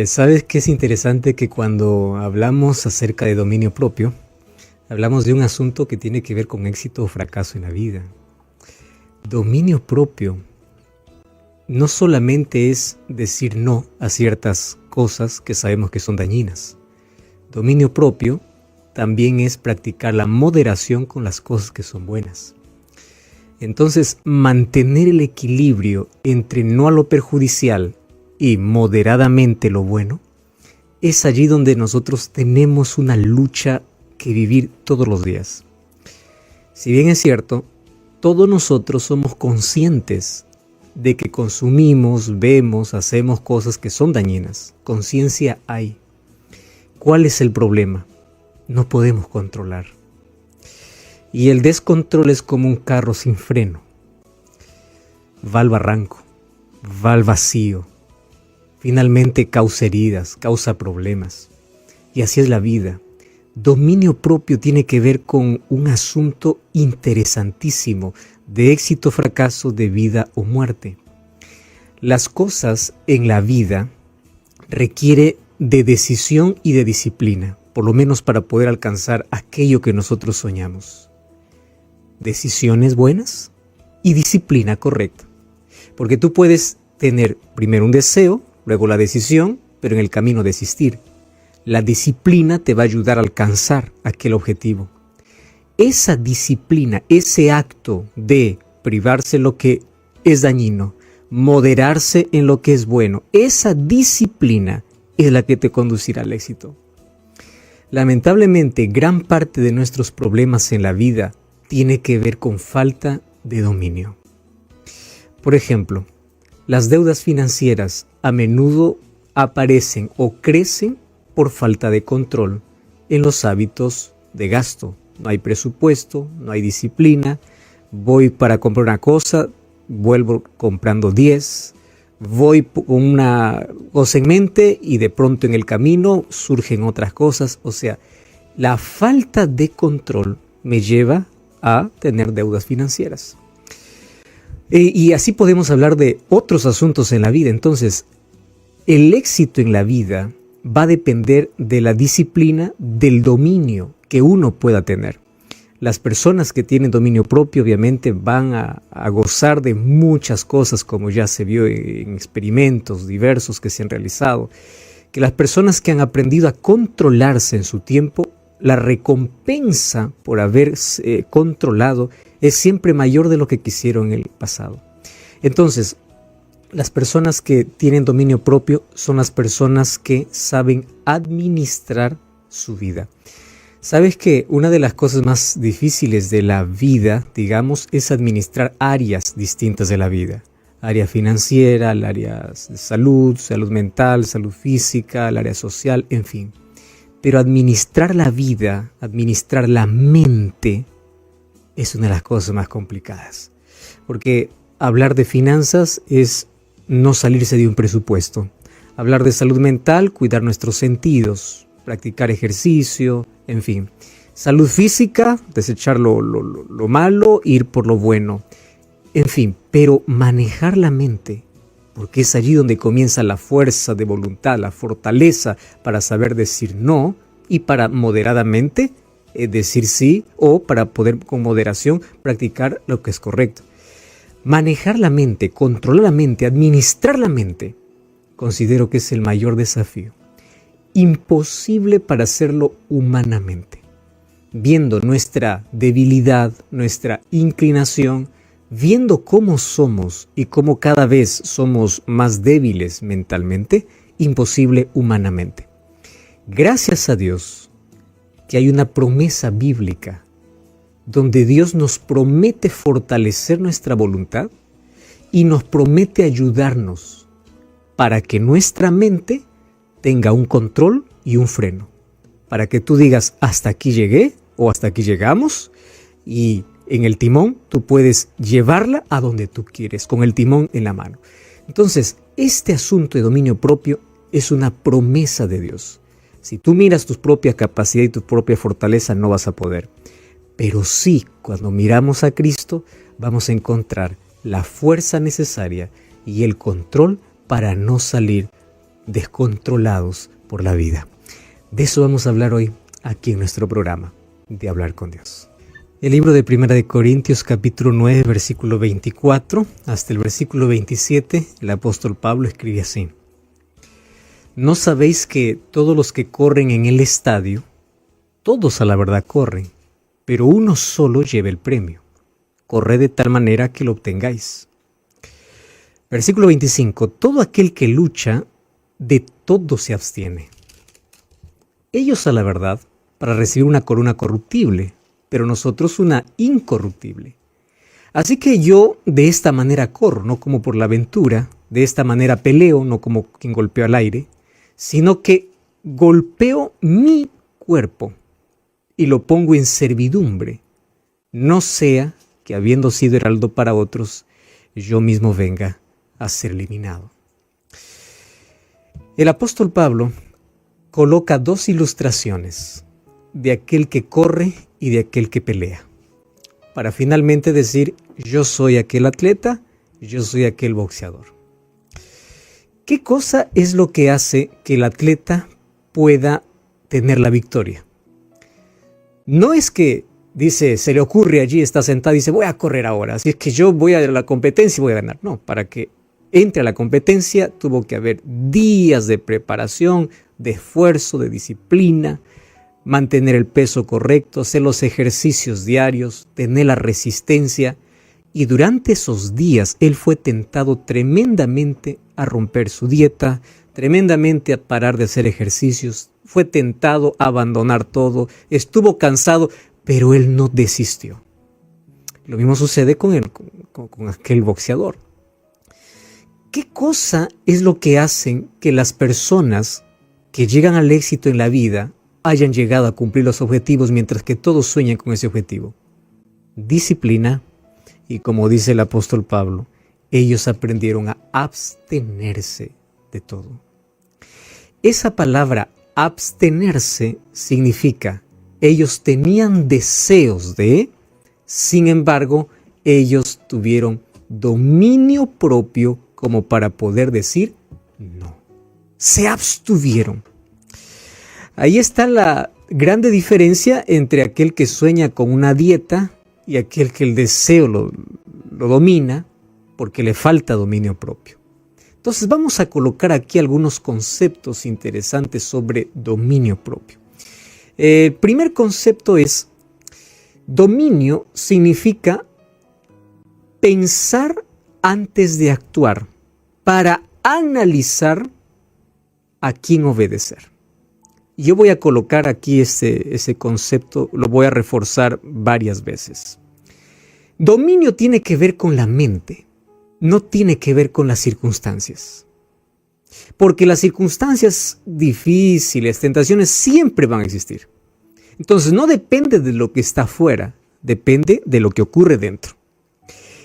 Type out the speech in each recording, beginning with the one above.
¿Sabes qué es interesante? Que cuando hablamos acerca de dominio propio, hablamos de un asunto que tiene que ver con éxito o fracaso en la vida. Dominio propio no solamente es decir no a ciertas cosas que sabemos que son dañinas. Dominio propio también es practicar la moderación con las cosas que son buenas. Entonces, mantener el equilibrio entre no a lo perjudicial y moderadamente lo bueno, es allí donde nosotros tenemos una lucha que vivir todos los días. Si bien es cierto, todos nosotros somos conscientes de que consumimos, vemos, hacemos cosas que son dañinas. Conciencia hay. ¿Cuál es el problema? No podemos controlar. Y el descontrol es como un carro sin freno. Va al barranco, va al vacío. Finalmente causa heridas, causa problemas. Y así es la vida. Dominio propio tiene que ver con un asunto interesantísimo de éxito o fracaso, de vida o muerte. Las cosas en la vida requieren de decisión y de disciplina, por lo menos para poder alcanzar aquello que nosotros soñamos. Decisiones buenas y disciplina correcta. Porque tú puedes tener primero un deseo, luego la decisión, pero en el camino desistir. La disciplina te va a ayudar a alcanzar aquel objetivo. Esa disciplina, ese acto de privarse en lo que es dañino, moderarse en lo que es bueno, esa disciplina es la que te conducirá al éxito. Lamentablemente, gran parte de nuestros problemas en la vida tiene que ver con falta de dominio. Por ejemplo, las deudas financieras a menudo aparecen o crecen por falta de control en los hábitos de gasto. No hay presupuesto, no hay disciplina. Voy para comprar una cosa, vuelvo comprando 10. Voy con una cosa en mente y de pronto en el camino surgen otras cosas. O sea, la falta de control me lleva a tener deudas financieras. Y así podemos hablar de otros asuntos en la vida. Entonces, el éxito en la vida va a depender de la disciplina, del dominio que uno pueda tener. Las personas que tienen dominio propio obviamente van a gozar de muchas cosas, como ya se vio en experimentos diversos que se han realizado. Que las personas que han aprendido a controlarse en su tiempo, la recompensa por haberse controlado es siempre mayor de lo que quisieron en el pasado. Entonces, las personas que tienen dominio propio son las personas que saben administrar su vida. Sabes que una de las cosas más difíciles de la vida, digamos, es administrar áreas distintas de la vida. Área financiera, el área de salud, salud mental, salud física, el área social, en fin. Pero administrar la vida, administrar la mente, es una de las cosas más complicadas. Porque hablar de finanzas es no salirse de un presupuesto. Hablar de salud mental, cuidar nuestros sentidos, practicar ejercicio, en fin. Salud física, desechar lo malo, ir por lo bueno. En fin, pero manejar la mente, porque es allí donde comienza la fuerza de voluntad, la fortaleza para saber decir no y para moderadamente decir sí, o para poder con moderación practicar lo que es correcto. Manejar la mente, controlar la mente, administrar la mente, considero que es el mayor desafío. Imposible para hacerlo humanamente. Viendo nuestra debilidad, nuestra inclinación, viendo cómo somos y cómo cada vez somos más débiles mentalmente, imposible humanamente. Gracias a Dios que hay una promesa bíblica donde Dios nos promete fortalecer nuestra voluntad y nos promete ayudarnos para que nuestra mente tenga un control y un freno. Para que tú digas, hasta aquí llegué o hasta aquí llegamos, y en el timón tú puedes llevarla a donde tú quieres, con el timón en la mano. Entonces, este asunto de dominio propio es una promesa de Dios. Si tú miras tus propias capacidades y tu propia fortaleza, no vas a poder. Pero sí, cuando miramos a Cristo, vamos a encontrar la fuerza necesaria y el control para no salir descontrolados por la vida. De eso vamos a hablar hoy aquí en nuestro programa de Hablar con Dios. El libro de 1 de Corintios capítulo 9 versículo 24 hasta el versículo 27, el apóstol Pablo escribe así: ¿No sabéis que todos los que corren en el estadio, todos a la verdad corren, pero uno solo lleva el premio? Corred de tal manera que lo obtengáis. Versículo 25, todo aquel que lucha, de todo se abstiene. Ellos a la verdad, para recibir una corona corruptible, pero nosotros una incorruptible. Así que yo de esta manera corro, no como por la aventura, de esta manera peleo, no como quien golpeó al aire, sino que golpeo mi cuerpo y lo pongo en servidumbre, no sea que habiendo sido heraldo para otros, yo mismo venga a ser eliminado. El apóstol Pablo coloca dos ilustraciones de aquel que corre y de aquel que pelea, para finalmente decir: yo soy aquel atleta, yo soy aquel boxeador. ¿Qué cosa es lo que hace que el atleta pueda tener la victoria? No es que dice, se le ocurre allí, está sentado y dice: voy a correr ahora, así es que yo voy a la competencia y voy a ganar. No, para que entre a la competencia tuvo que haber días de preparación, de esfuerzo, de disciplina, mantener el peso correcto, hacer los ejercicios diarios, tener la resistencia. Y durante esos días él fue tentado tremendamente a romper su dieta, tremendamente a parar de hacer ejercicios, fue tentado a abandonar todo, estuvo cansado, pero él no desistió. Lo mismo sucede con aquel boxeador. ¿Qué cosa es lo que hacen que las personas que llegan al éxito en la vida hayan llegado a cumplir los objetivos mientras que todos sueñan con ese objetivo? Disciplina, y como dice el apóstol Pablo, ellos aprendieron a abstenerse de todo. Esa palabra abstenerse significa: ellos tenían deseos de, sin embargo, ellos tuvieron dominio propio como para poder decir no. Se abstuvieron. Ahí está la grande diferencia entre aquel que sueña con una dieta y aquel que el deseo lo domina porque le falta dominio propio. Entonces vamos a colocar aquí algunos conceptos interesantes sobre dominio propio. El primer concepto es: dominio significa pensar antes de actuar para analizar a quién obedecer. Yo voy a colocar aquí ese concepto, lo voy a reforzar varias veces. Dominio tiene que ver con la mente, no tiene que ver con las circunstancias. Porque las circunstancias difíciles, tentaciones, siempre van a existir. Entonces no depende de lo que está afuera, depende de lo que ocurre dentro.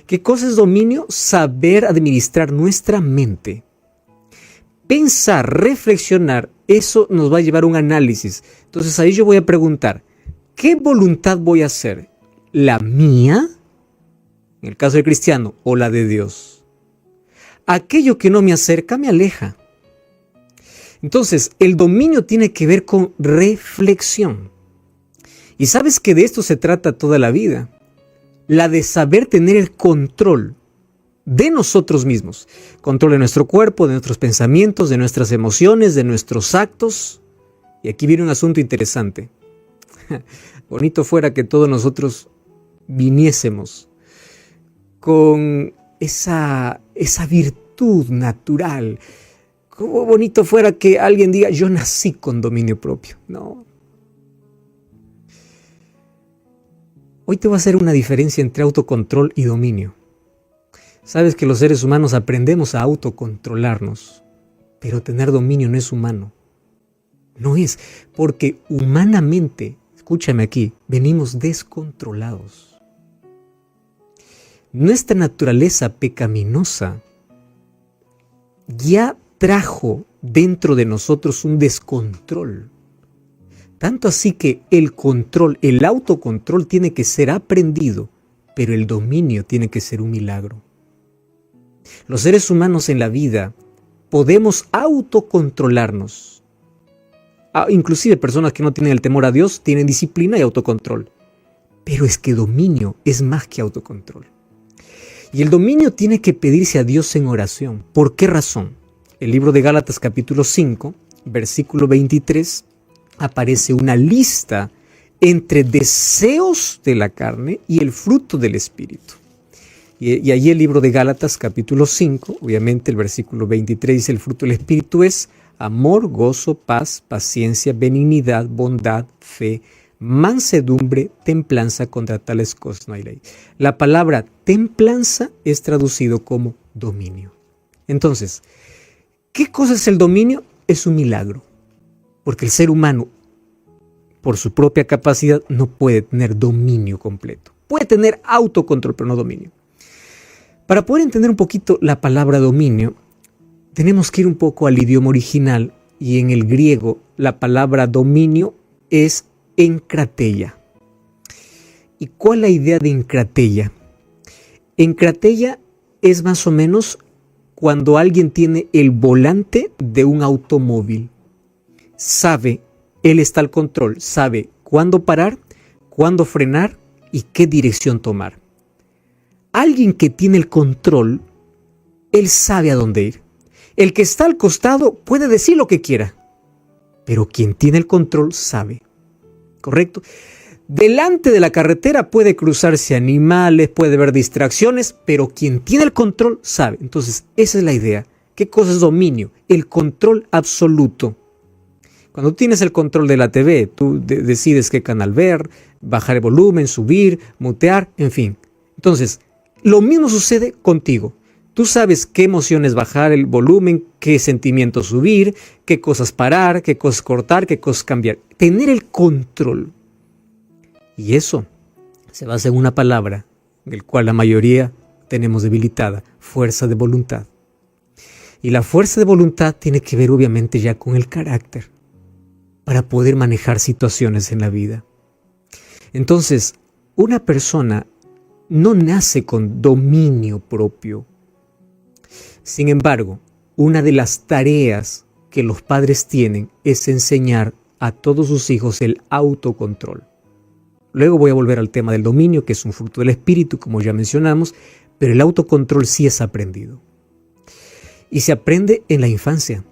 ¿Qué cosa es dominio? Saber administrar nuestra mente. Pensar, reflexionar, eso nos va a llevar a un análisis. Entonces ahí yo voy a preguntar: ¿qué voluntad voy a hacer? ¿La mía? En el caso del cristiano, o la de Dios. Aquello que no me acerca, me aleja. Entonces, el dominio tiene que ver con reflexión. Y sabes que de esto se trata toda la vida. La de saber tener el control de nosotros mismos. Control de nuestro cuerpo, de nuestros pensamientos, de nuestras emociones, de nuestros actos. Y aquí viene un asunto interesante. Bonito fuera que todos nosotros viniésemos con esa virtud natural. Cómo bonito fuera que alguien diga: yo nací con dominio propio. No. Hoy te voy a hacer una diferencia entre autocontrol y dominio. Sabes que los seres humanos aprendemos a autocontrolarnos, pero tener dominio no es humano. No es, porque humanamente, escúchame aquí, venimos descontrolados. Nuestra naturaleza pecaminosa ya trajo dentro de nosotros un descontrol. Tanto así que el control, el autocontrol tiene que ser aprendido, pero el dominio tiene que ser un milagro. Los seres humanos en la vida podemos autocontrolarnos. Inclusive personas que no tienen el temor a Dios tienen disciplina y autocontrol. Pero es que dominio es más que autocontrol. Y el dominio tiene que pedirse a Dios en oración. ¿Por qué razón? El libro de Gálatas capítulo 5, versículo 23, aparece una lista entre deseos de la carne y el fruto del Espíritu. Y allí el libro de Gálatas capítulo 5, obviamente el versículo 23 dice: el fruto del Espíritu es amor, gozo, paz, paciencia, benignidad, bondad, fe, mansedumbre, templanza. Contra tales cosas no hay ley. La palabra templanza es traducido como dominio. Entonces, ¿qué cosa es el dominio? Es un milagro, porque el ser humano, por su propia capacidad, no puede tener dominio completo. Puede tener autocontrol, pero no dominio. Para poder entender un poquito la palabra dominio, tenemos que ir un poco al idioma original, y en el griego la palabra dominio es enkrateia. ¿Y cuál es la idea de enkrateia? Enkrateia es más o menos cuando alguien tiene el volante de un automóvil. Sabe, él está al control, sabe cuándo parar, cuándo frenar y qué dirección tomar. Alguien que tiene el control, él sabe a dónde ir. El que está al costado puede decir lo que quiera, pero quien tiene el control sabe. ¿Correcto? Delante de la carretera puede cruzarse animales, puede haber distracciones, pero quien tiene el control sabe. Entonces, esa es la idea. ¿Qué cosa es dominio? El control absoluto. Cuando tienes el control de la TV, tú decides qué canal ver, bajar el volumen, subir, mutear, en fin. Entonces, lo mismo sucede contigo. Tú sabes qué emociones bajar el volumen, qué sentimientos subir, qué cosas parar, qué cosas cortar, qué cosas cambiar. Tener el control. Y eso se basa en una palabra, del cual la mayoría tenemos debilitada: fuerza de voluntad. Y la fuerza de voluntad tiene que ver obviamente ya con el carácter, para poder manejar situaciones en la vida. Entonces, una persona no nace con dominio propio. Sin embargo, una de las tareas que los padres tienen es enseñar a todos sus hijos el autocontrol. Luego voy a volver al tema del dominio, que es un fruto del espíritu, como ya mencionamos, pero el autocontrol sí es aprendido. Y se aprende en la infancia.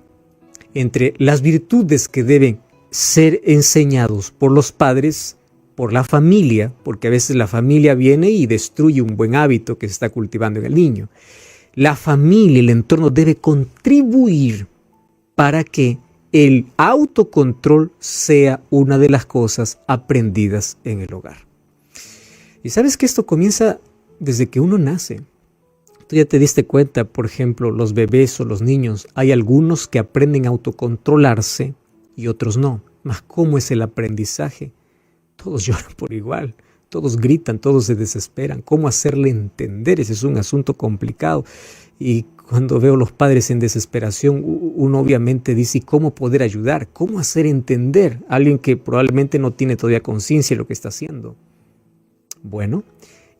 Entre las virtudes que deben ser enseñados por los padres, por la familia, porque a veces la familia viene y destruye un buen hábito que se está cultivando en el niño. La familia, el entorno debe contribuir para que el autocontrol sea una de las cosas aprendidas en el hogar. Y sabes que esto comienza desde que uno nace. Tú ya te diste cuenta, por ejemplo, los bebés o los niños, hay algunos que aprenden a autocontrolarse y otros no. Mas ¿cómo es el aprendizaje? Todos lloran por igual, todos gritan, todos se desesperan. ¿Cómo hacerle entender? Ese es un asunto complicado. Y cuando veo a los padres en desesperación, uno obviamente dice: ¿cómo poder ayudar? ¿Cómo hacer entender a alguien que probablemente no tiene todavía conciencia de lo que está haciendo? Bueno,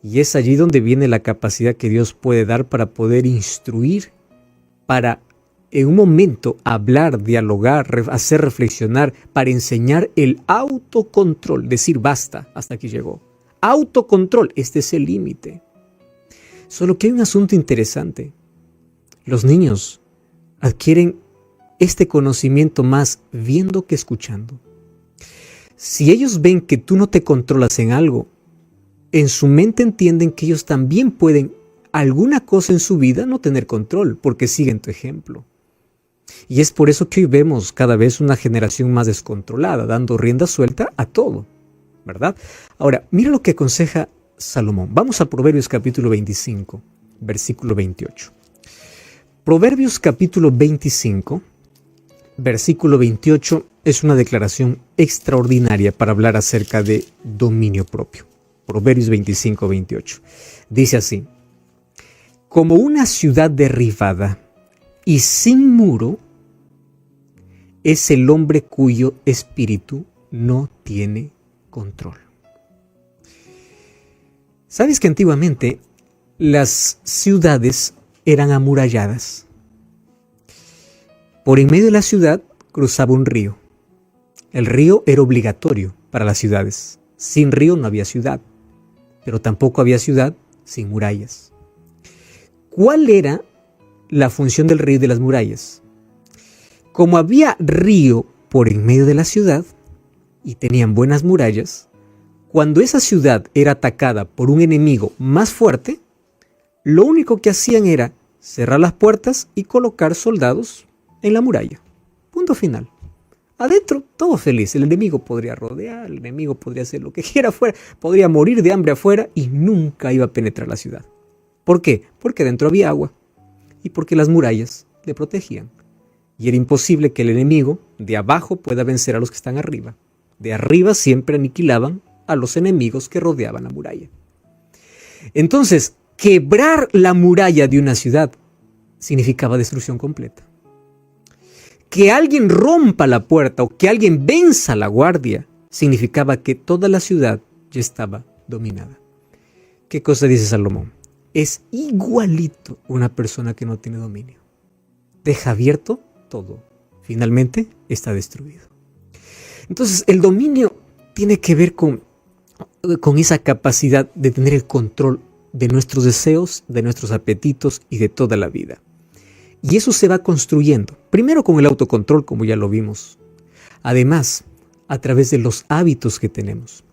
y es allí donde viene la capacidad que Dios puede dar para poder instruir, para en un momento hablar, dialogar, hacer reflexionar, para enseñar el autocontrol, decir basta, hasta aquí llegó. Autocontrol, este es el límite. Solo que hay un asunto interesante. Los niños adquieren este conocimiento más viendo que escuchando. Si ellos ven que tú no te controlas en algo, en su mente entienden que ellos también pueden alguna cosa en su vida no tener control, porque siguen tu ejemplo. Y es por eso que hoy vemos cada vez una generación más descontrolada, dando rienda suelta a todo, ¿verdad? Ahora, mira lo que aconseja Salomón. Vamos a Proverbios capítulo 25, versículo 28. Proverbios capítulo 25, versículo 28 es una declaración extraordinaria para hablar acerca de dominio propio. Proverbios 25, 28. Dice así: como una ciudad derribada y sin muro es el hombre cuyo espíritu no tiene control. ¿Sabes que antiguamente las ciudades eran amuralladas? Por en medio de la ciudad cruzaba un río. El río era obligatorio para las ciudades. Sin río no había ciudad, pero tampoco había ciudad sin murallas. ¿Cuál era la función del río y de las murallas? Como había río por en medio de la ciudad y tenían buenas murallas, cuando esa ciudad era atacada por un enemigo más fuerte, lo único que hacían era cerrar las puertas y colocar soldados en la muralla. Punto final. Adentro, todo feliz. El enemigo podría rodear, el enemigo podría hacer lo que quiera afuera, podría morir de hambre afuera y nunca iba a penetrar la ciudad. ¿Por qué? Porque dentro había agua y porque las murallas le protegían. Y era imposible que el enemigo de abajo pueda vencer a los que están arriba. De arriba siempre aniquilaban a los enemigos que rodeaban la muralla. Entonces, quebrar la muralla de una ciudad significaba destrucción completa. Que alguien rompa la puerta o que alguien venza la guardia significaba que toda la ciudad ya estaba dominada. ¿Qué cosa dice Salomón? Es igualito una persona que no tiene dominio. Deja abierto todo. Finalmente está destruido. Entonces el dominio tiene que ver con esa capacidad de tener el control de nuestros deseos, de nuestros apetitos y de toda la vida. Y eso se va construyendo, primero con el autocontrol, como ya lo vimos. Además, a través de los hábitos que tenemos.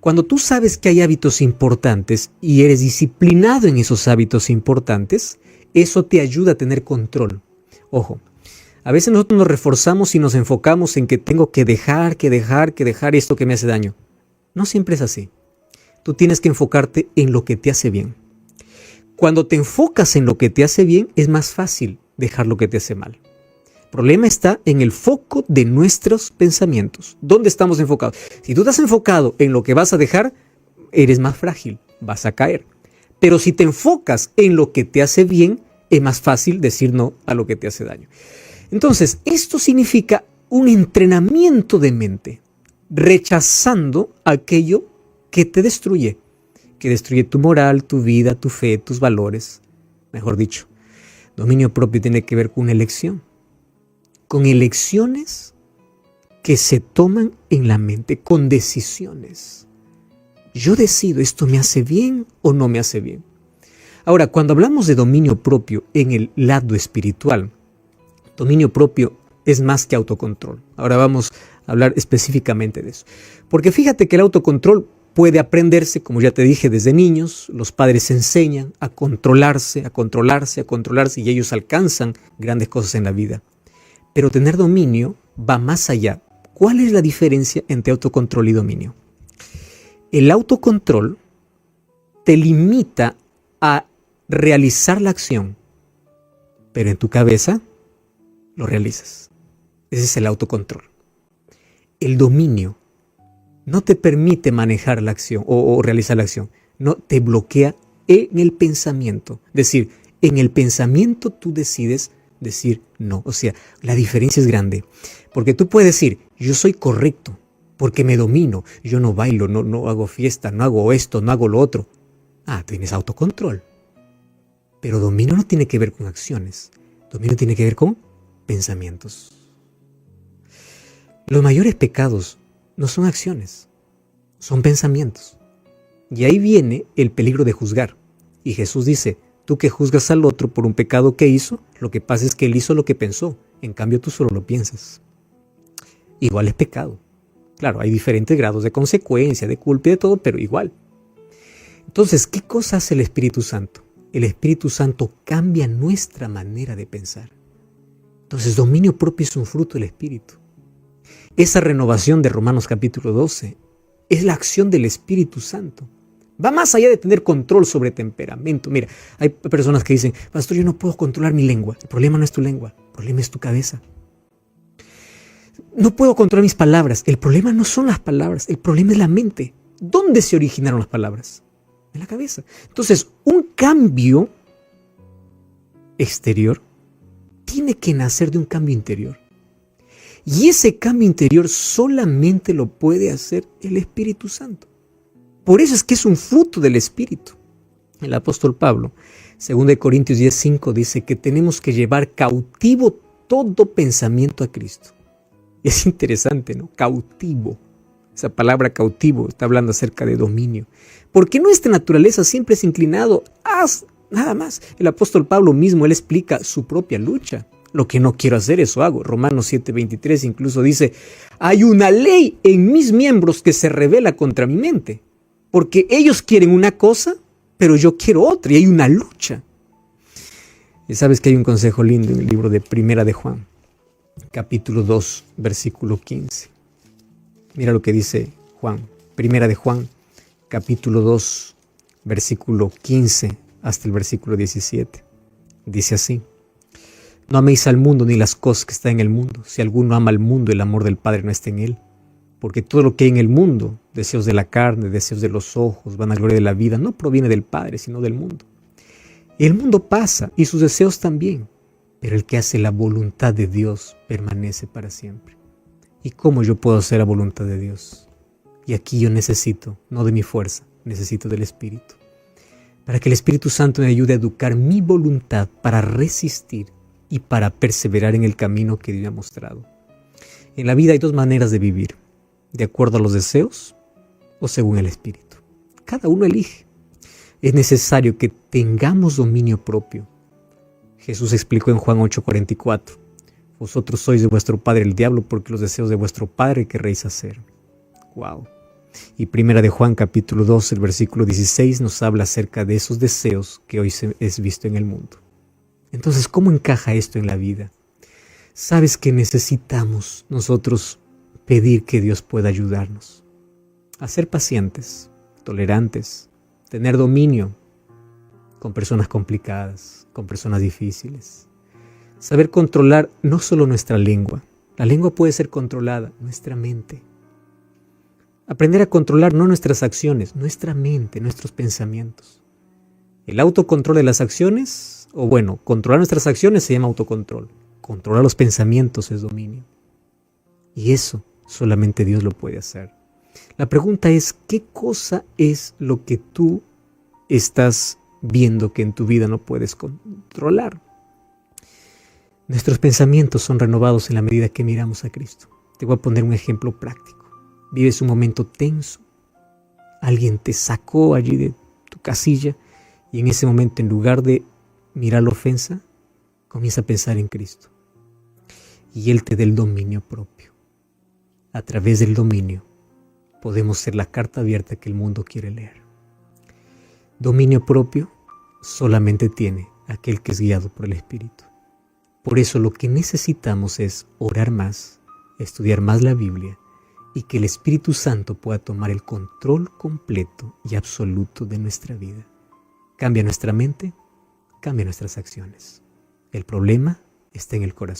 Cuando tú sabes que hay hábitos importantes y eres disciplinado en esos hábitos importantes, eso te ayuda a tener control. Ojo, a veces nosotros nos reforzamos y nos enfocamos en que tengo que dejar esto que me hace daño. No siempre es así. Tú tienes que enfocarte en lo que te hace bien. Cuando te enfocas en lo que te hace bien, es más fácil dejar lo que te hace mal. El problema está en el foco de nuestros pensamientos. ¿Dónde estamos enfocados? Si tú estás enfocado en lo que vas a dejar, eres más frágil, vas a caer. Pero si te enfocas en lo que te hace bien, es más fácil decir no a lo que te hace daño. Entonces, esto significa un entrenamiento de mente, rechazando aquello que te destruye, que destruye tu moral, tu vida, tu fe, tus valores. Mejor dicho, dominio propio tiene que ver con una elección, con elecciones que se toman en la mente, con decisiones. Yo decido, ¿esto me hace bien o no me hace bien? Ahora, cuando hablamos de dominio propio en el lado espiritual, dominio propio es más que autocontrol. Ahora vamos a hablar específicamente de eso. Porque fíjate que el autocontrol puede aprenderse, como ya te dije, desde niños. Los padres enseñan a controlarse y ellos alcanzan grandes cosas en la vida. Pero tener dominio va más allá. ¿Cuál es la diferencia entre autocontrol y dominio? El autocontrol te limita a realizar la acción, pero en tu cabeza lo realizas. Ese es el autocontrol. El dominio no te permite manejar la acción o realizar la acción. No, te bloquea en el pensamiento. Es decir, en el pensamiento tú decides decir no. O sea, la diferencia es grande. Porque tú puedes decir, yo soy correcto porque me domino. Yo no bailo, no hago fiesta, no hago esto, no hago lo otro. Tienes autocontrol. Pero dominio no tiene que ver con acciones. Dominio tiene que ver con pensamientos. Los mayores pecados no son acciones, son pensamientos. Y ahí viene el peligro de juzgar. Y Jesús dice, tú que juzgas al otro por un pecado que hizo, lo que pasa es que él hizo lo que pensó. En cambio, tú solo lo piensas. Igual es pecado. Claro, hay diferentes grados de consecuencia, de culpa y de todo, pero igual. Entonces, ¿qué cosa hace el Espíritu Santo? El Espíritu Santo cambia nuestra manera de pensar. Entonces, dominio propio es un fruto del Espíritu. Esa renovación de Romanos capítulo 12 es la acción del Espíritu Santo. Va más allá de tener control sobre temperamento. Mira, hay personas que dicen, pastor, yo no puedo controlar mi lengua. El problema no es tu lengua, el problema es tu cabeza. No puedo controlar mis palabras. El problema no son las palabras, el problema es la mente. ¿Dónde se originaron las palabras? En la cabeza. Entonces, un cambio exterior tiene que nacer de un cambio interior. Y ese cambio interior solamente lo puede hacer el Espíritu Santo. Por eso es que es un fruto del Espíritu. El apóstol Pablo, 2 Corintios 10:5, dice que tenemos que llevar cautivo todo pensamiento a Cristo. Y es interesante, ¿no? Cautivo. Esa palabra cautivo está hablando acerca de dominio. Porque nuestra naturaleza siempre es inclinado a nada más. El apóstol Pablo mismo, él explica su propia lucha. Lo que no quiero hacer, eso hago. Romanos 7:23 incluso dice, hay una ley en mis miembros que se revela contra mi mente. Porque ellos quieren una cosa, pero yo quiero otra y hay una lucha. Y sabes que hay un consejo lindo en el libro de Primera de Juan, capítulo 2, versículo 15. Mira lo que dice Juan. Primera de Juan, capítulo 2, versículo 15 hasta el versículo 17. Dice así. No améis al mundo ni las cosas que están en el mundo. Si alguno ama al mundo, el amor del Padre no está en él. Porque todo lo que hay en el mundo, deseos de la carne, deseos de los ojos, vanagloria de la vida, no proviene del Padre, sino del mundo. Y el mundo pasa, y sus deseos también. Pero el que hace la voluntad de Dios permanece para siempre. ¿Y cómo yo puedo hacer la voluntad de Dios? Y aquí yo necesito, no de mi fuerza, necesito del Espíritu. Para que el Espíritu Santo me ayude a educar mi voluntad para resistir y para perseverar en el camino que Dios me ha mostrado. En la vida hay dos maneras de vivir, de acuerdo a los deseos o según el Espíritu. Cada uno elige. Es necesario que tengamos dominio propio. Jesús explicó en Juan 8:44, vosotros sois de vuestro padre el diablo porque los deseos de vuestro padre querréis hacer. Wow. Y Primera de Juan capítulo 2, el versículo 16 nos habla acerca de esos deseos que hoy es visto en el mundo. Entonces, ¿cómo encaja esto en la vida? Sabes que necesitamos nosotros pedir que Dios pueda ayudarnos a ser pacientes, tolerantes, tener dominio con personas complicadas, con personas difíciles. Saber controlar no solo nuestra lengua, la lengua puede ser controlada, nuestra mente. Aprender a controlar no nuestras acciones, nuestra mente, nuestros pensamientos. El autocontrol de las acciones, controlar nuestras acciones se llama autocontrol. Controlar los pensamientos es dominio. Y eso solamente Dios lo puede hacer. La pregunta es, ¿qué cosa es lo que tú estás viendo que en tu vida no puedes controlar? Nuestros pensamientos son renovados en la medida que miramos a Cristo. Te voy a poner un ejemplo práctico. Vives un momento tenso. Alguien te sacó allí de tu casilla y en ese momento, en lugar de mirar la ofensa, comienza a pensar en Cristo. Y Él te da el dominio propio. A través del dominio podemos ser la carta abierta que el mundo quiere leer. Dominio propio solamente tiene aquel que es guiado por el Espíritu. Por eso lo que necesitamos es orar más, estudiar más la Biblia y que el Espíritu Santo pueda tomar el control completo y absoluto de nuestra vida. Cambia nuestra mente, cambia nuestras acciones. El problema está en el corazón.